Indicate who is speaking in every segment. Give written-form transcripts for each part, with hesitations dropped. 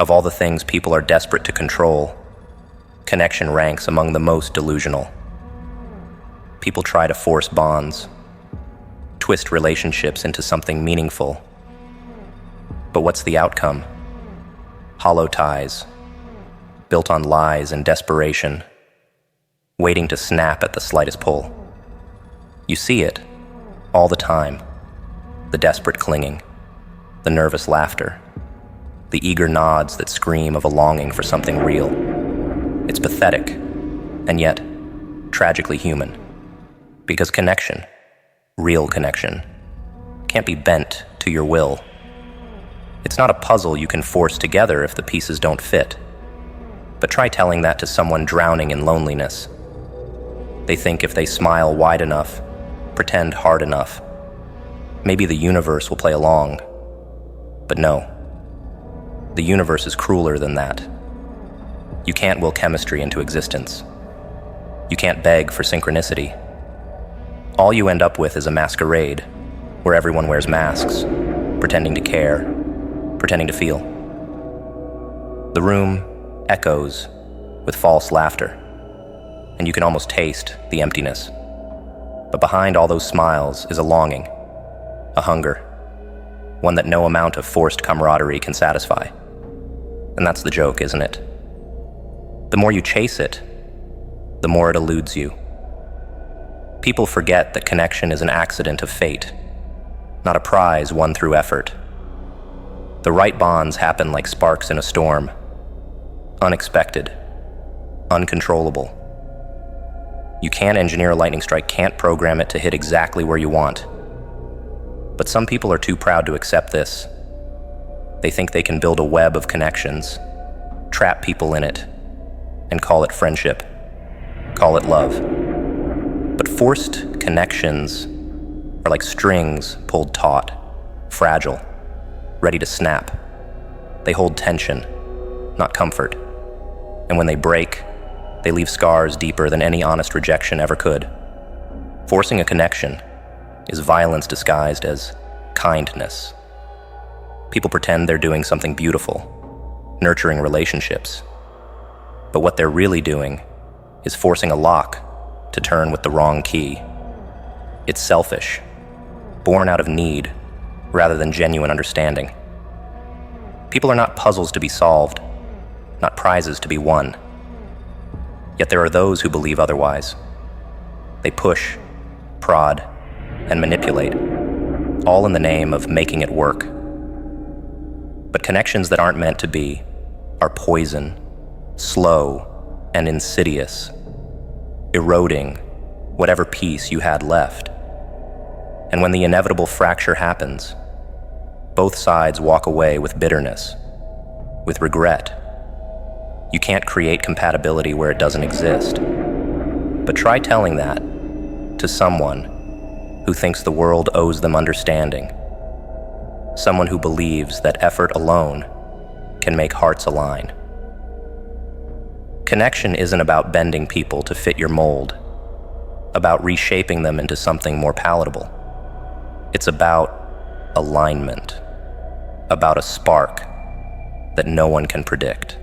Speaker 1: Of all the things people are desperate to control, connection ranks among the most delusional. People try to force bonds, twist relationships into something meaningful. But what's the outcome? Hollow ties, built on lies and desperation, waiting to snap at the slightest pull. You see it all the time, the desperate clinging, the nervous laughter, the eager nods that scream of a longing for something real. It's pathetic, and yet tragically human, because connection, real connection, can't be bent to your will. It's not a puzzle you can force together if the pieces don't fit. But try telling that to someone drowning in loneliness. They think if they smile wide enough, pretend hard enough, maybe the universe will play along. But no, the universe is crueler than that. You can't will chemistry into existence. You can't beg for synchronicity. All you end up with is a masquerade, where everyone wears masks, pretending to care, pretending to feel. The room echoes with false laughter, and you can almost taste the emptiness. But behind all those smiles is a longing, a hunger, one that no amount of forced camaraderie can satisfy. And that's the joke, isn't it? The more you chase it, the more it eludes you. People forget that connection is an accident of fate, not a prize won through effort. The right bonds happen like sparks in a storm, unexpected, uncontrollable. You can't engineer a lightning strike, can't program it to hit exactly where you want. But some people are too proud to accept this. They think they can build a web of connections, trap people in it, and call it friendship, call it love. But forced connections are like strings pulled taut, fragile, ready to snap. They hold tension, not comfort. And when they break, they leave scars deeper than any honest rejection ever could. Forcing a connection is violence disguised as kindness. People pretend they're doing something beautiful, nurturing relationships. But what they're really doing is forcing a lock to turn with the wrong key. It's selfish, born out of need rather than genuine understanding. People are not puzzles to be solved, not prizes to be won. Yet there are those who believe otherwise. They push, prod, and manipulate, all in the name of making it work. But connections that aren't meant to be are poison, slow, and insidious, eroding whatever piece you had left. And when the inevitable fracture happens, both sides walk away with bitterness, with regret. You can't create compatibility where it doesn't exist. But try telling that to someone who thinks the world owes them understanding, someone who believes that effort alone can make hearts align. Connection isn't about bending people to fit your mold, about reshaping them into something more palatable. It's about alignment, about a spark that no one can predict.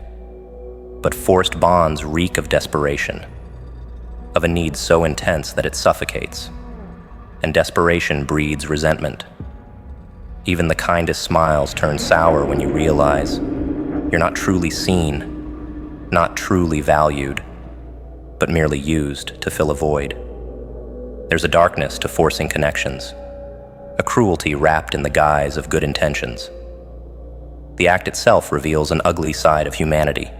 Speaker 1: But forced bonds reek of desperation, of a need so intense that it suffocates, and desperation breeds resentment. Even the kindest smiles turn sour when you realize you're not truly seen, not truly valued, but merely used to fill a void. There's a darkness to forcing connections, a cruelty wrapped in the guise of good intentions. The act itself reveals an ugly side of humanity,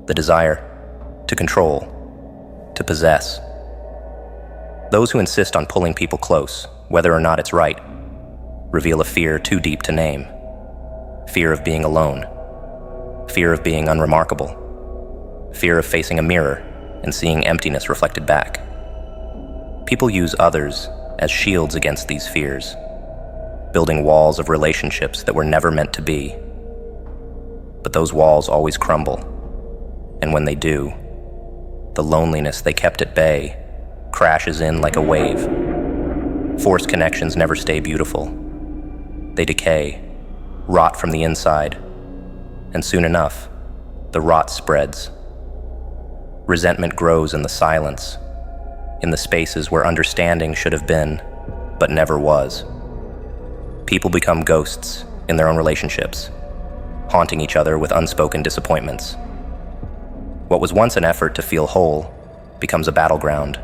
Speaker 1: the desire to control, to possess. Those who insist on pulling people close, whether or not it's right, reveal a fear too deep to name. Fear of being alone, fear of being unremarkable, fear of facing a mirror and seeing emptiness reflected back. People use others as shields against these fears, building walls of relationships that were never meant to be. But those walls always crumble, and when they do, the loneliness they kept at bay crashes in like a wave. Forced connections never stay beautiful. They decay, rot from the inside, And soon enough, the rot spreads. Resentment grows in the silence, in the spaces where understanding should have been, but never was. People become ghosts in their own relationships, haunting each other with unspoken disappointments. What was once an effort to feel whole becomes a battleground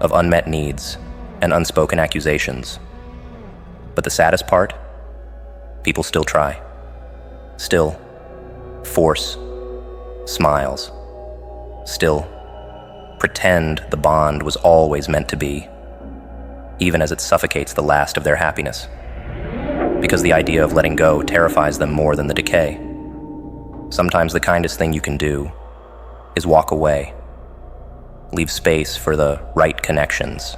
Speaker 1: of unmet needs and unspoken accusations. But the saddest part? People still try. Still force smiles. Still pretend the bond was always meant to be, even as it suffocates the last of their happiness. Because the idea of letting go terrifies them more than the decay. Sometimes the kindest thing you can do is walk away. Leave space for the right connections,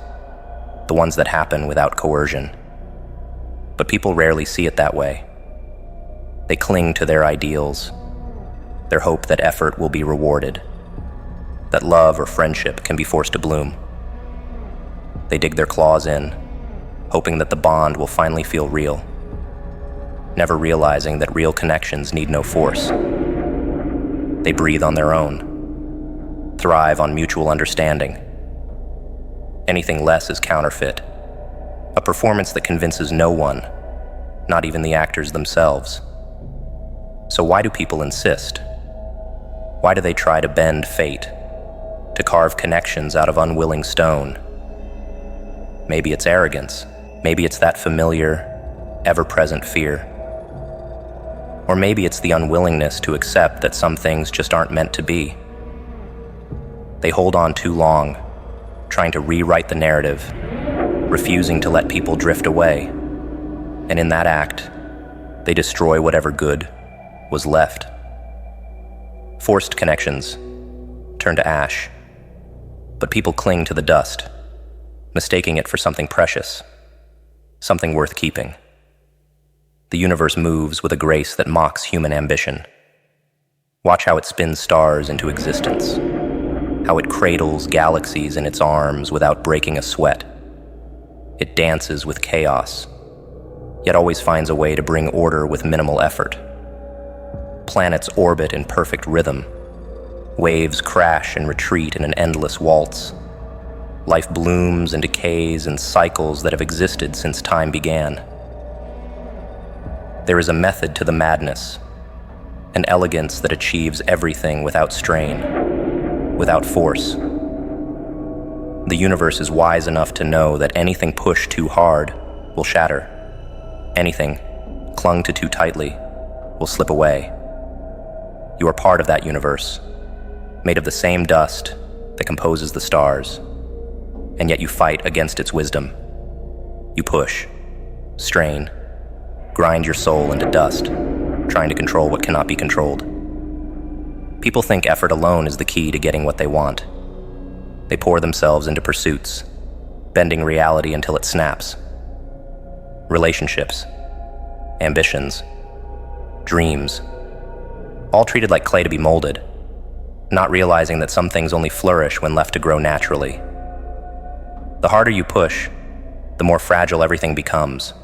Speaker 1: the ones that happen without coercion. But people rarely see it that way. They cling to their ideals, their hope that effort will be rewarded, that love or friendship can be forced to bloom. They dig their claws in, hoping that the bond will finally feel real, never realizing that real connections need no force. They breathe on their own, thrive on mutual understanding. Anything less is counterfeit, a performance that convinces no one, not even the actors themselves. So why do people insist? Why do they try to bend fate, to carve connections out of unwilling stone? Maybe it's arrogance. Maybe it's that familiar, ever-present fear. Or maybe it's the unwillingness to accept that some things just aren't meant to be. They hold on too long, trying to rewrite the narrative, refusing to let people drift away. And in that act, they destroy whatever good was left. Forced connections turn to ash, but people cling to the dust, mistaking it for something precious, something worth keeping. The universe moves with a grace that mocks human ambition. Watch how it spins stars into existence, how it cradles galaxies in its arms without breaking a sweat. It dances with chaos, yet always finds a way to bring order with minimal effort. Planets orbit in perfect rhythm. Waves crash and retreat in an endless waltz. Life blooms and decays in cycles that have existed since time began. There is a method to the madness, an elegance that achieves everything without strain, without force. The universe is wise enough to know that anything pushed too hard will shatter. Anything clung to too tightly will slip away. You are part of that universe, made of the same dust that composes the stars, and yet you fight against its wisdom. You push, strain, grind your soul into dust, trying to control what cannot be controlled. People think effort alone is the key to getting what they want. They pour themselves into pursuits, bending reality until it snaps. Relationships, ambitions, dreams, all treated like clay to be molded, not realizing that some things only flourish when left to grow naturally. The harder you push, the more fragile everything becomes.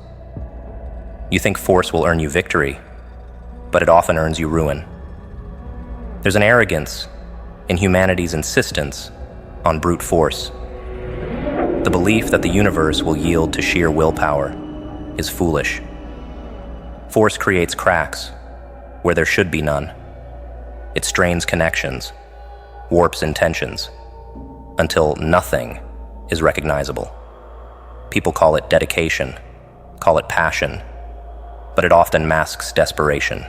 Speaker 1: You think force will earn you victory, but it often earns you ruin. There's an arrogance in humanity's insistence on brute force. The belief that the universe will yield to sheer willpower is foolish. Force creates cracks where there should be none. It strains connections, warps intentions, until nothing is recognizable. People call it dedication, call it passion, but it often masks desperation.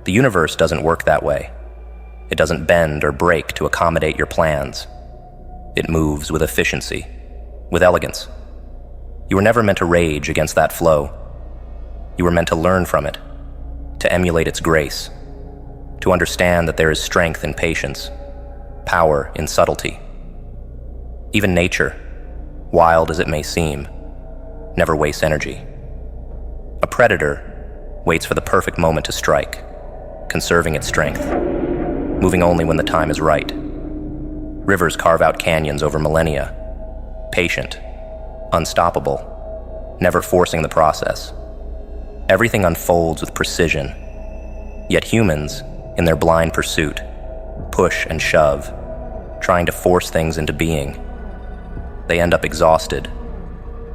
Speaker 1: The universe doesn't work that way. It doesn't bend or break to accommodate your plans. It moves with efficiency, with elegance. You were never meant to rage against that flow. You were meant to learn from it, to emulate its grace, to understand that there is strength in patience, power in subtlety. Even nature, wild as it may seem, never wastes energy. A predator waits for the perfect moment to strike, conserving its strength, moving only when the time is right. Rivers carve out canyons over millennia, patient, unstoppable, never forcing the process. Everything unfolds with precision, Yet humans, in their blind pursuit, push and shove, trying to force things into being. They end up exhausted,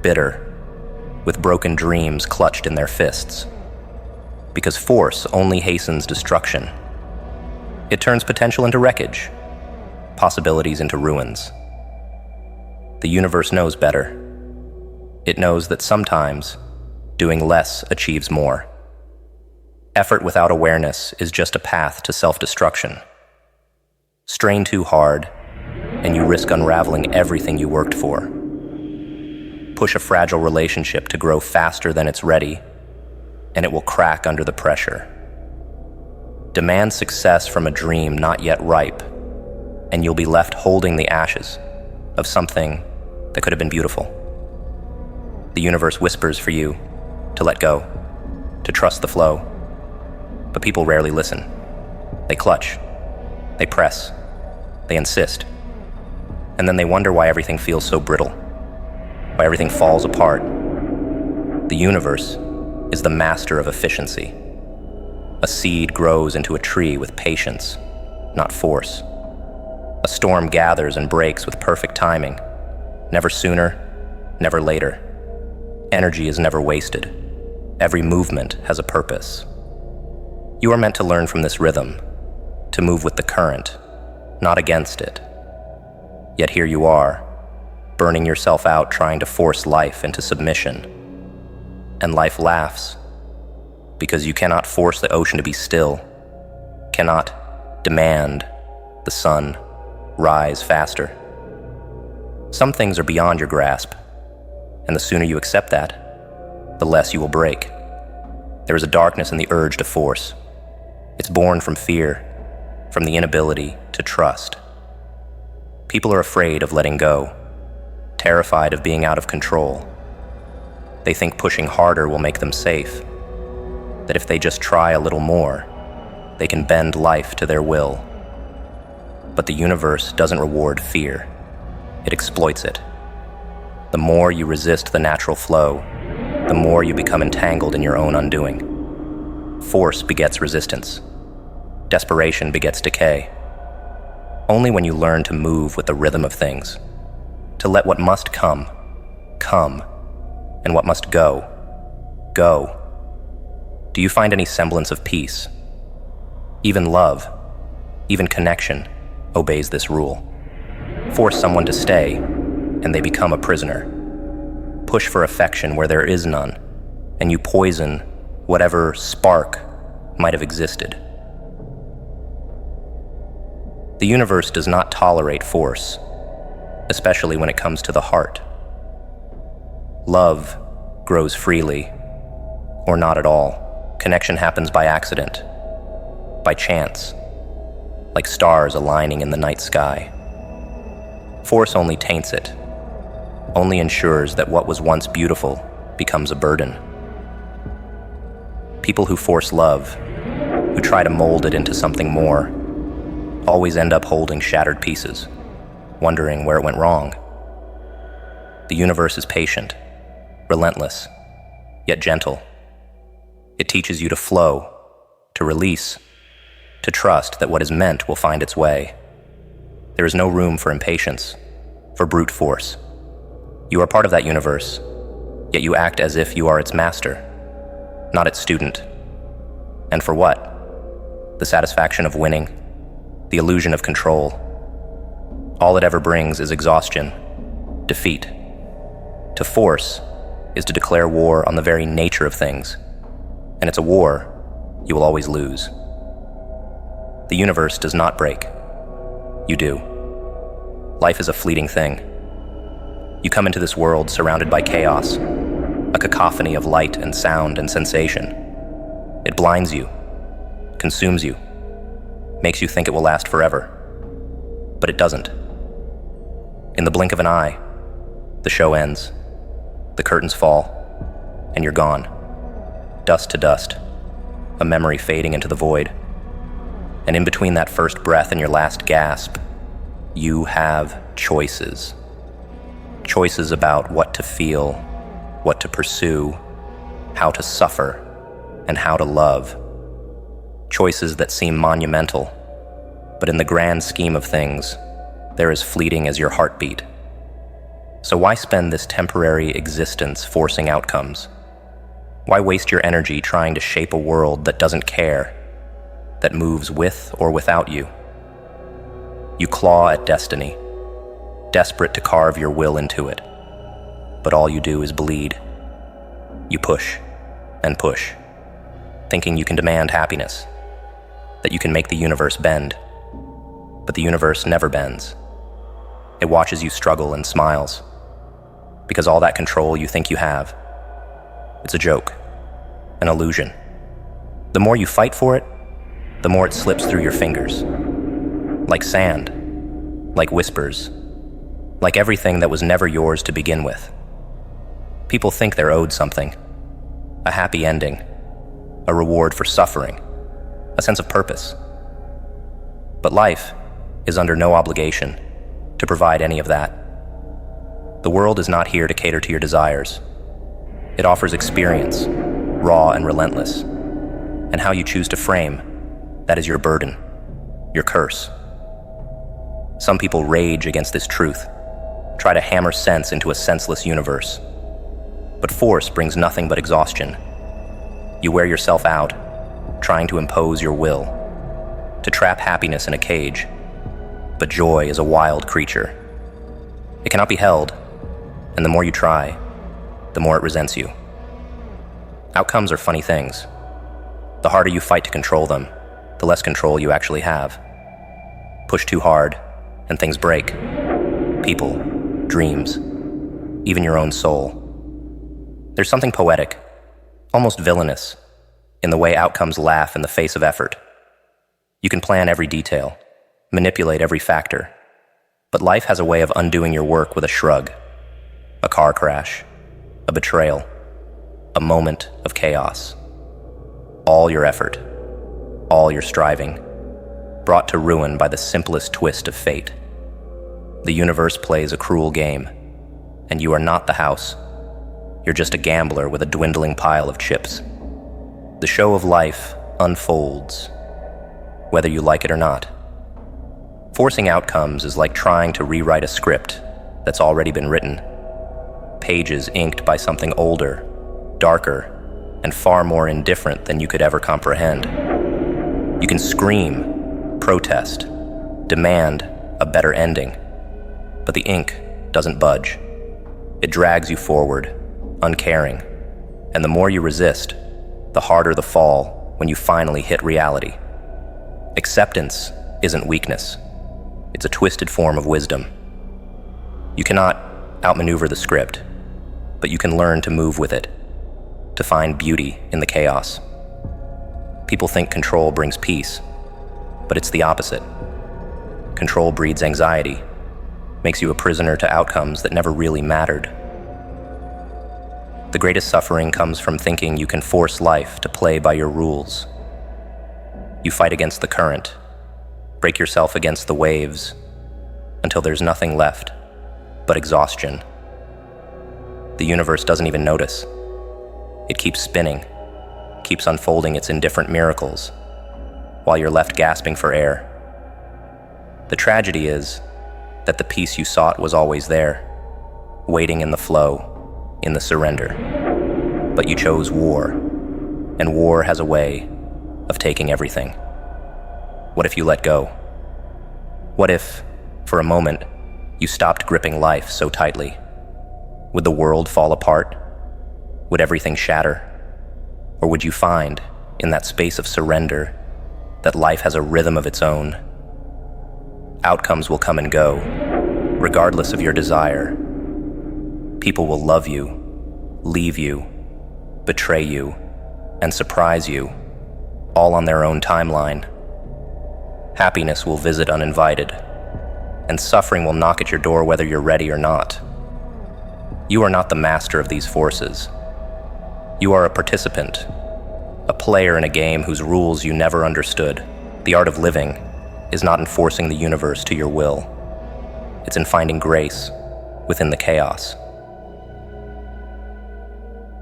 Speaker 1: bitter, with broken dreams clutched in their fists. Because force only hastens destruction. It turns potential into wreckage, possibilities into ruins. The universe knows better. It knows that sometimes doing less achieves more. Effort without awareness is just a path to self-destruction. Strain too hard, and you risk unraveling everything you worked for. Push a fragile relationship to grow faster than it's ready, and it will crack under the pressure. Demand success from a dream not yet ripe, and you'll be left holding the ashes of something that could have been beautiful. The universe whispers for you to let go, to trust the flow. But people rarely listen. They clutch, they press, they insist. And then they wonder why everything feels so brittle, why everything falls apart. The universe is the master of efficiency. A seed grows into a tree with patience, not force. A storm gathers and breaks with perfect timing, never sooner, never later. Energy is never wasted. Every movement has a purpose. You are meant to learn from this rhythm, to move with the current, not against it. Yet here you are, burning yourself out trying to force life into submission. And life laughs, because you cannot force the ocean to be still, cannot demand the sun rise faster. Some things are beyond your grasp, and the sooner you accept that, the less you will break. There is a darkness in the urge to force. It's born from fear, from the inability to trust. People are afraid of letting go, terrified of being out of control. They think pushing harder will make them safe, that if they just try a little more, they can bend life to their will. But the universe doesn't reward fear. It exploits it. The more you resist the natural flow, the more you become entangled in your own undoing. Force begets resistance. Desperation begets decay. Only when you learn to move with the rhythm of things, to let what must come, come, and what must go, go. Do you find any semblance of peace? Even love, even connection, obeys this rule. Force someone to stay, and they become a prisoner. Push for affection where there is none, and you poison whatever spark might have existed. The universe does not tolerate force, especially when it comes to the heart. Love grows freely, or not at all. Connection happens by accident, by chance, like stars aligning in the night sky. Force only taints it, only ensures that what was once beautiful becomes a burden. People who force love, who try to mold it into something more, always end up holding shattered pieces, wondering where it went wrong. The universe is patient, relentless, yet gentle. It teaches you to flow, to release, to trust that what is meant will find its way. There is no room for impatience, for brute force. You are part of that universe, yet you act as if you are its master, not its student. And for what? The satisfaction of winning, the illusion of control. All it ever brings is exhaustion, defeat. To force is to declare war on the very nature of things, and it's a war you will always lose. The universe does not break. You do. Life is a fleeting thing. You come into this world surrounded by chaos, a cacophony of light and sound and sensation. It blinds you, consumes you, makes you think it will last forever. But it doesn't. In the blink of an eye, the show ends, the curtains fall, and you're gone. Dust to dust, a memory fading into the void. And in between that first breath and your last gasp, you have choices. Choices about what to feel, what to pursue, how to suffer, and how to love. choices that seem monumental, but in the grand scheme of things, they're as fleeting as your heartbeat. So why spend this temporary existence forcing outcomes? Why waste your energy trying to shape a world that doesn't care, that moves with or without you? You claw at destiny, desperate to carve your will into it, but all you do is bleed. You push and push, thinking you can demand happiness, that you can make the universe bend. But the universe never bends. It watches you struggle and smiles, because all that control you think you have, it's a joke, an illusion. The more you fight for it, the more it slips through your fingers. Like sand, like whispers, like everything that was never yours to begin with. People think they're owed something, a happy ending, a reward for suffering, a sense of purpose. But life is under no obligation to provide any of that. The world is not here to cater to your desires. It offers experience, raw and relentless. And how you choose to frame, that is your burden, your curse. Some people rage against this truth, try to hammer sense into a senseless universe. But force brings nothing but exhaustion. You wear yourself out, trying to impose your will, to trap happiness in a cage. But joy is a wild creature. It cannot be held, and the more you try, the more it resents you. Outcomes are funny things. The harder you fight to control them, the less control you actually have. Push too hard, and things break. People, dreams, even your own soul. There's something poetic, almost villainous, in the way outcomes laugh in the face of effort. You can plan every detail, manipulate every factor, but life has a way of undoing your work with a shrug. A car crash, a betrayal, a moment of chaos. All your effort, all your striving, brought to ruin by the simplest twist of fate. The universe plays a cruel game, and you are not the house. You're just a gambler with a dwindling pile of chips. The show of life unfolds, whether you like it or not. Forcing outcomes is like trying to rewrite a script that's already been written. Pages inked by something older, darker, and far more indifferent than you could ever comprehend. You can scream, protest, demand a better ending, but the ink doesn't budge. It drags you forward, uncaring, and the more you resist, the harder the fall when you finally hit reality. Acceptance isn't weakness. It's a twisted form of wisdom. You cannot outmaneuver the script, but you can learn to move with it, to find beauty in the chaos. People think control brings peace, but it's the opposite. Control breeds anxiety, makes you a prisoner to outcomes that never really mattered. The greatest suffering comes from thinking you can force life to play by your rules. You fight against the current, break yourself against the waves, until there's nothing left but exhaustion. The universe doesn't even notice. It keeps spinning, keeps unfolding its indifferent miracles, while you're left gasping for air. The tragedy is that the peace you sought was always there, waiting in the flow, in the surrender. But you chose war, and war has a way of taking everything. What if you let go? What if, for a moment, you stopped gripping life so tightly? Would the world fall apart? Would everything shatter? Or would you find, in that space of surrender, that life has a rhythm of its own? Outcomes will come and go, regardless of your desire. People will love you, leave you, betray you, and surprise you, all on their own timeline. Happiness will visit uninvited, and suffering will knock at your door whether you're ready or not. You are not the master of these forces. You are a participant, a player in a game whose rules you never understood. The art of living is not in forcing the universe to your will. It's in finding grace within the chaos.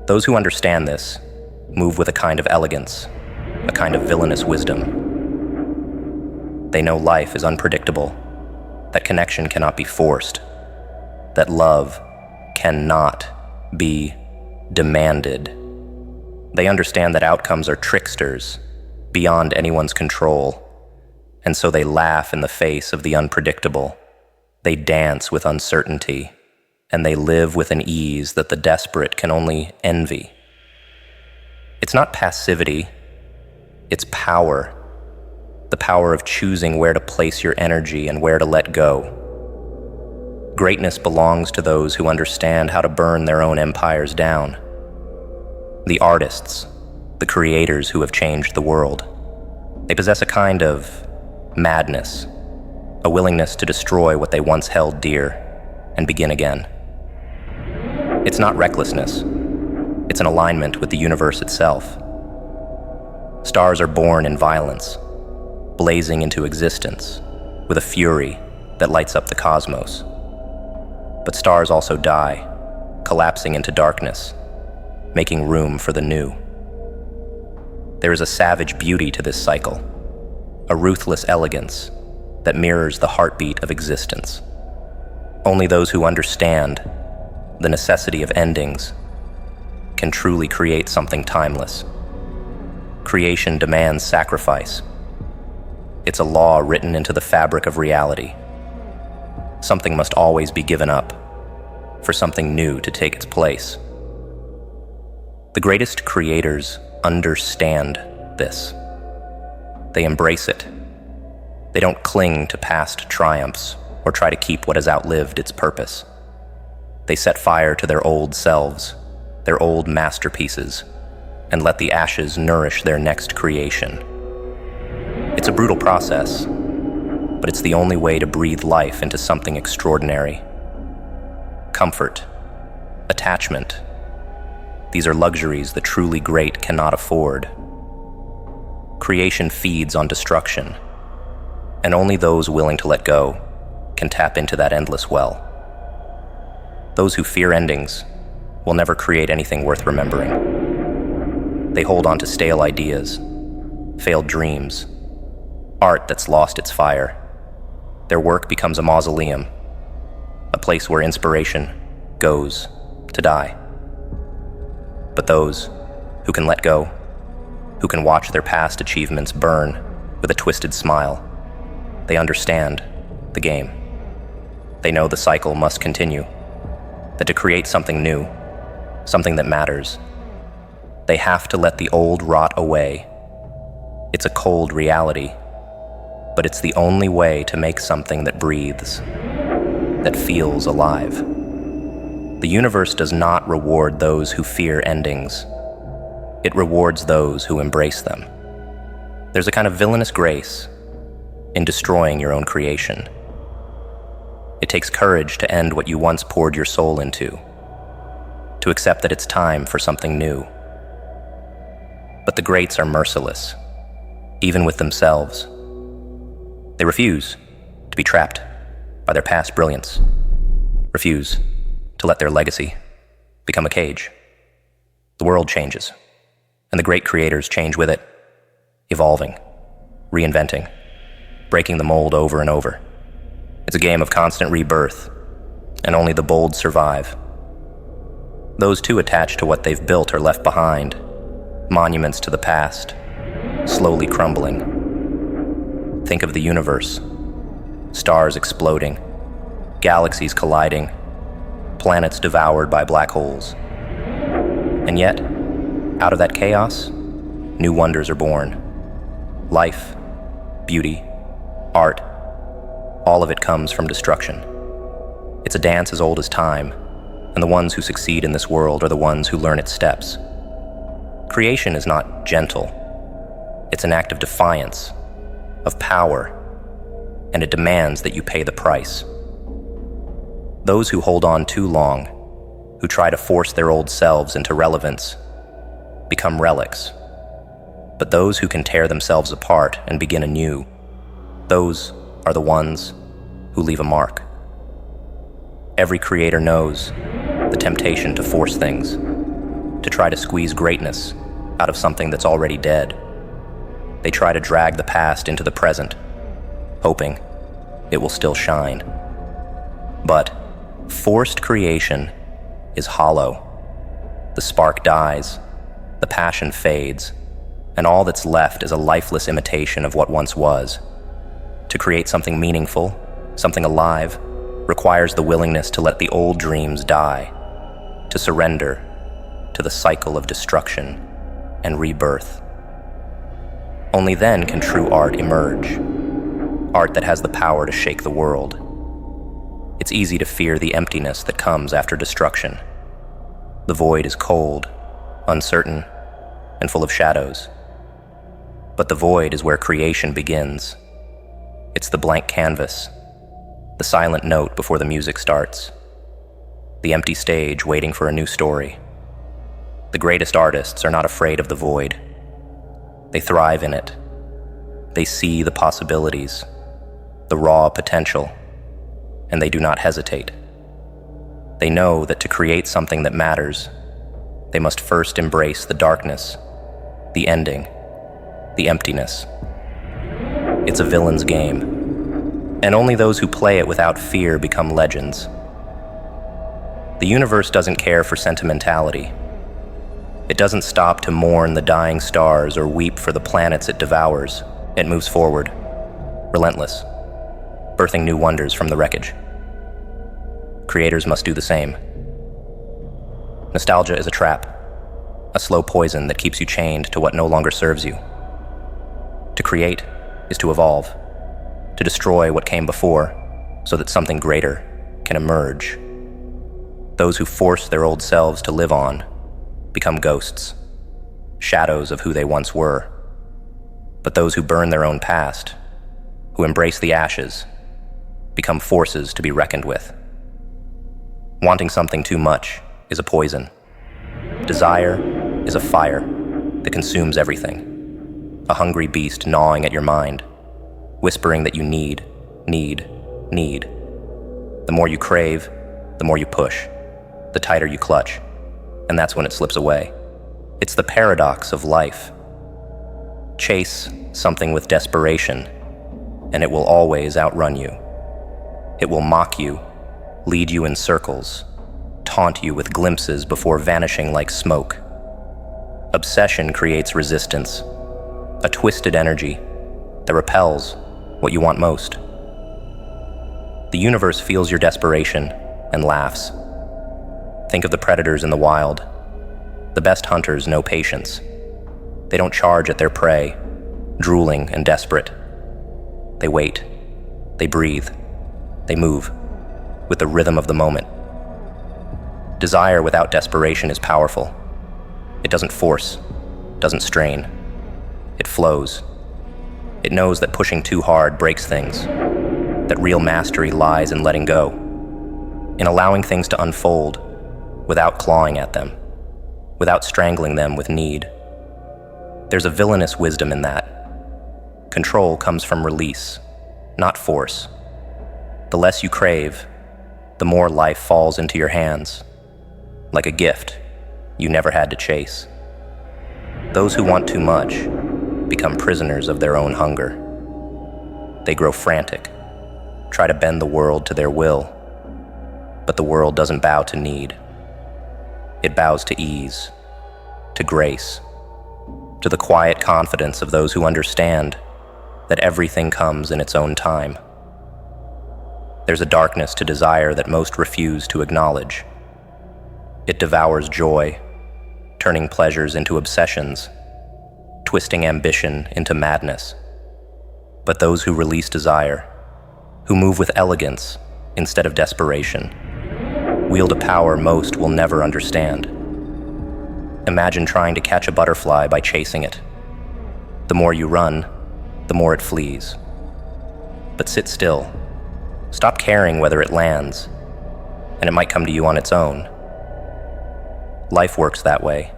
Speaker 1: Those who understand this move with a kind of elegance, a kind of villainous wisdom. They know life is unpredictable, that connection cannot be forced, that love cannot be demanded. They understand that outcomes are tricksters, beyond anyone's control, and so they laugh in the face of the unpredictable. They dance with uncertainty, and they live with an ease that the desperate can only envy. It's not passivity, it's power. The power of choosing where to place your energy and where to let go. Greatness belongs to those who understand how to burn their own empires down. The artists, the creators who have changed the world. They possess a kind of madness, a willingness to destroy what they once held dear and begin again. It's not recklessness. It's an alignment with the universe itself. Stars are born in violence, blazing into existence with a fury that lights up the cosmos. But stars also die, collapsing into darkness, making room for the new. There is a savage beauty to this cycle, a ruthless elegance that mirrors the heartbeat of existence. Only those who understand the necessity of endings can truly create something timeless. Creation demands sacrifice. It's a law written into the fabric of reality. Something must always be given up for something new to take its place. The greatest creators understand this. They embrace it. They don't cling to past triumphs or try to keep what has outlived its purpose. They set fire to their old selves, their old masterpieces, and let the ashes nourish their next creation. It's a brutal process, but it's the only way to breathe life into something extraordinary. Comfort, attachment, these are luxuries the truly great cannot afford. Creation feeds on destruction, and only those willing to let go can tap into that endless well. Those who fear endings will never create anything worth remembering. They hold on to stale ideas, failed dreams, art that's lost its fire. Their work becomes a mausoleum, a place where inspiration goes to die. But those who can let go, who can watch their past achievements burn with a twisted smile, they understand the game. They know the cycle must continue, that to create something new, something that matters, they have to let the old rot away. It's a cold reality, but it's the only way to make something that breathes, that feels alive. The universe does not reward those who fear endings. It rewards those who embrace them. There's a kind of villainous grace in destroying your own creation. It takes courage to end what you once poured your soul into, to accept that it's time for something new. But the greats are merciless, even with themselves. They refuse to be trapped by their past brilliance, refuse to let their legacy become a cage. The world changes, and the great creators change with it, evolving, reinventing, breaking the mold over and over. It's a game of constant rebirth, and only the bold survive. Those too attached to what they've built are left behind, monuments to the past, slowly crumbling. Think of the universe, stars exploding, galaxies colliding, planets devoured by black holes. And yet, out of that chaos, new wonders are born. Life, beauty, art, all of it comes from destruction. It's a dance as old as time, and the ones who succeed in this world are the ones who learn its steps. Creation is not gentle. It's an act of defiance, of power, and it demands that you pay the price. Those who hold on too long, who try to force their old selves into relevance, become relics. But those who can tear themselves apart and begin anew, those are the ones who leave a mark. Every creator knows the temptation to force things, to try to squeeze greatness out of something that's already dead. They try to drag the past into the present, hoping it will still shine. But forced creation is hollow. The spark dies, the passion fades, and all that's left is a lifeless imitation of what once was. To create something meaningful, something alive, requires the willingness to let the old dreams die, to surrender to the cycle of destruction and rebirth. Only then can true art emerge, art that has the power to shake the world. It's easy to fear the emptiness that comes after destruction. The void is cold, uncertain, and full of shadows. But the void is where creation begins. It's the blank canvas, the silent note before the music starts, the empty stage waiting for a new story. The greatest artists are not afraid of the void. They thrive in it. They see the possibilities, the raw potential, and they do not hesitate. They know that to create something that matters, they must first embrace the darkness, the ending, the emptiness. It's a villain's game, and only those who play it without fear become legends. The universe doesn't care for sentimentality. It doesn't stop to mourn the dying stars or weep for the planets it devours. It moves forward, relentless, birthing new wonders from the wreckage. Creators must do the same. Nostalgia is a trap, a slow poison that keeps you chained to what no longer serves you. To create is to evolve, to destroy what came before so that something greater can emerge. Those who force their old selves to live on become ghosts, shadows of who they once were. But those who burn their own past, who embrace the ashes, become forces to be reckoned with. Wanting something too much is a poison. Desire is a fire that consumes everything, a hungry beast gnawing at your mind, whispering that you need. The more you crave, the more you push, the tighter you clutch, and that's when it slips away. It's the paradox of life. Chase something with desperation, and it will always outrun you. It will mock you, lead you in circles, taunt you with glimpses before vanishing like smoke. Obsession creates resistance, a twisted energy that repels what you want most. The universe feels your desperation and laughs. Think of the predators in the wild. The best hunters know patience. They don't charge at their prey, drooling and desperate. They wait, they breathe, they move, with the rhythm of the moment. Desire without desperation is powerful. It doesn't force, doesn't strain. It flows. It knows that pushing too hard breaks things, that real mastery lies in letting go, in allowing things to unfold without clawing at them, without strangling them with need. There's a villainous wisdom in that. Control comes from release, not force. The less you crave, the more life falls into your hands, like a gift you never had to chase. Those who want too much become prisoners of their own hunger. They grow frantic, try to bend the world to their will, but the world doesn't bow to need. It bows to ease, to grace, to the quiet confidence of those who understand that everything comes in its own time. There's a darkness to desire that most refuse to acknowledge. It devours joy, turning pleasures into obsessions, twisting ambition into madness. But those who release desire, who move with elegance instead of desperation, wield a power most will never understand. Imagine trying to catch a butterfly by chasing it. The more you run, the more it flees. But sit still. Stop caring whether it lands, and it might come to you on its own. Life works that way.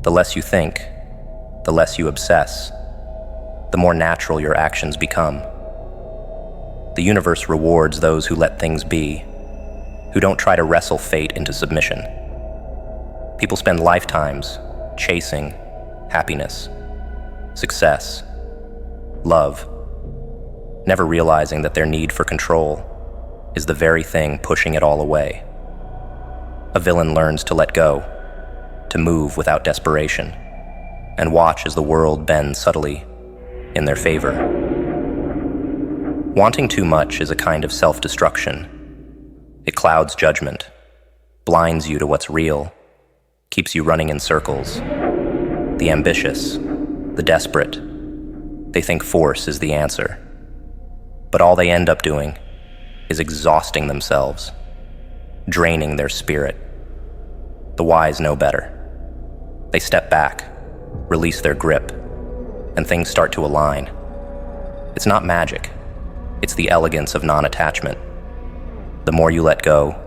Speaker 1: The less you think, the less you obsess, the more natural your actions become. The universe rewards those who let things be, who don't try to wrestle fate into submission. People spend lifetimes chasing happiness, success, love, never realizing that their need for control is the very thing pushing it all away. A villain learns to let go, to move without desperation, and watch as the world bends subtly in their favor. Wanting too much is a kind of self-destruction. It clouds judgment, blinds you to what's real, keeps you running in circles. The ambitious, the desperate, they think force is the answer. But all they end up doing is exhausting themselves, draining their spirit. The wise know better. They step back, release their grip, and things start to align. It's not magic. It's the elegance of non-attachment. The more you let go,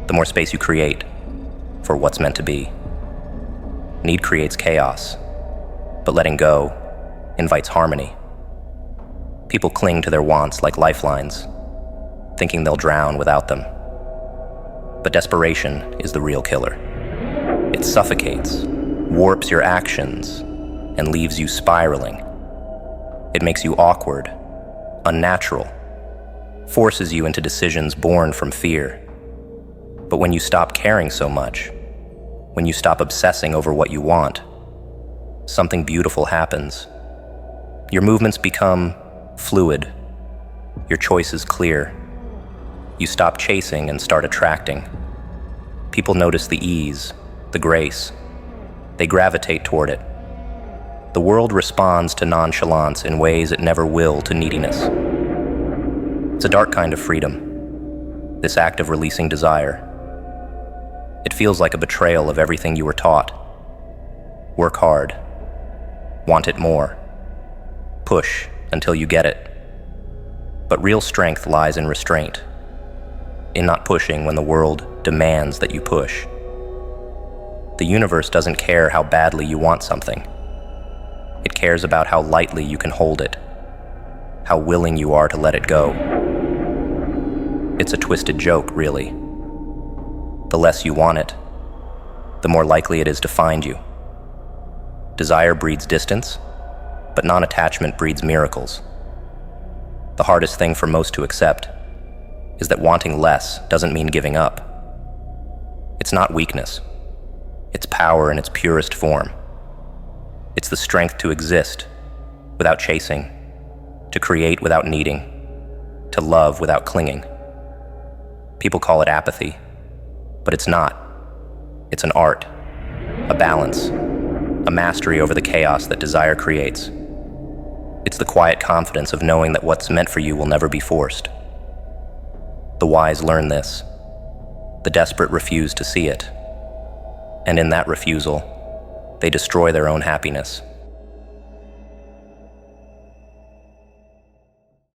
Speaker 1: the more space you create for what's meant to be. Need creates chaos, but letting go invites harmony. People cling to their wants like lifelines, thinking they'll drown without them. But desperation is the real killer. It suffocates, warps your actions, and leaves you spiraling. It makes you awkward, unnatural, forces you into decisions born from fear. But when you stop caring so much, when you stop obsessing over what you want, something beautiful happens. Your movements become fluid, your choices clear. You stop chasing and start attracting. People notice the ease, the grace. They gravitate toward it. The world responds to nonchalance in ways it never will to neediness. It's a dark kind of freedom, this act of releasing desire. It feels like a betrayal of everything you were taught. Work hard. Want it more. Push until you get it. But real strength lies in restraint, in not pushing when the world demands that you push. The universe doesn't care how badly you want something. It cares about how lightly you can hold it, how willing you are to let it go. It's a twisted joke, really. The less you want it, the more likely it is to find you. Desire breeds distance, but non-attachment breeds miracles. The hardest thing for most to accept is that wanting less doesn't mean giving up. It's not weakness. It's power in its purest form. It's the strength to exist without chasing, to create without needing, to love without clinging. People call it apathy, but it's not. It's an art, a balance, a mastery over the chaos that desire creates. It's the quiet confidence of knowing that what's meant for you will never be forced. The wise learn this. The desperate refuse to see it. And in that refusal, they destroy their own happiness.